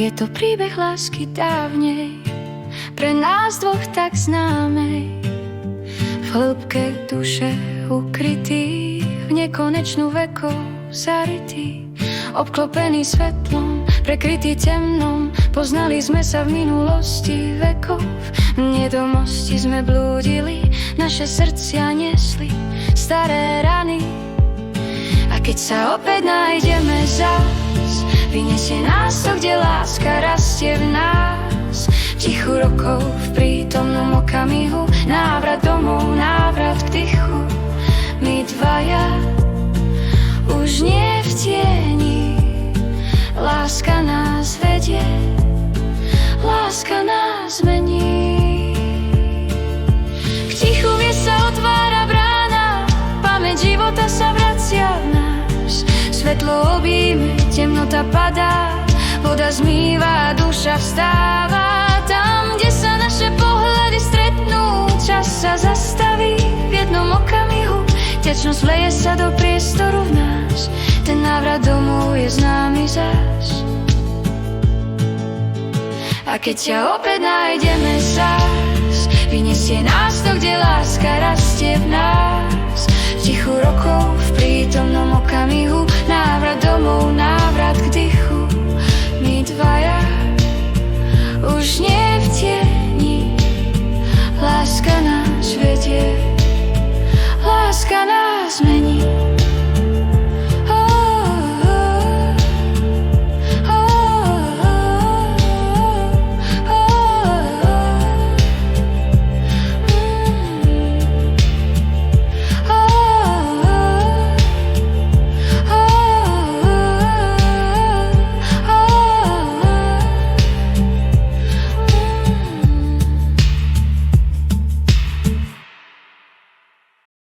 Je to príbeh lásky dávnej, pre nás dvoch tak známej, v hĺbke duše ukrytý, v nekonečnú vekov zarytý, obklopený svetlom, prekrytý temnom. Poznali sme sa v minulosti vekov, v nedomosti sme blúdili, naše srdcia nesli staré rany. A keď sa opäť nájdeme zás, vyniesie nás to, kde láska rastie v nás. V tichu rokov, v prítomnom okamihu, návrat domov, návrat k tichu. My dvaja, už nie v tieni, láska nás vedie, láska nás mení. K tichu vie sa otvára brána, pamäť života sa vracia v nás. Svetlo objíme, temnota padá, voda zmýva, duša vstáva. Tam, kde sa naše pohľady stretnú, čas sa zastaví v jednom okamihu. Vďačnosť vleje sa do priestoru v nás, ten návrat domov je známy zás. A keď ťa opäť nájdeme zás, vyniesie nás to, kde láska rastie v nás. V tichu rokov, v prítomnom okamihu, návrat domov, návrat k dychu. My dvaja, už nie v tieni, láska nás vedie, láska nás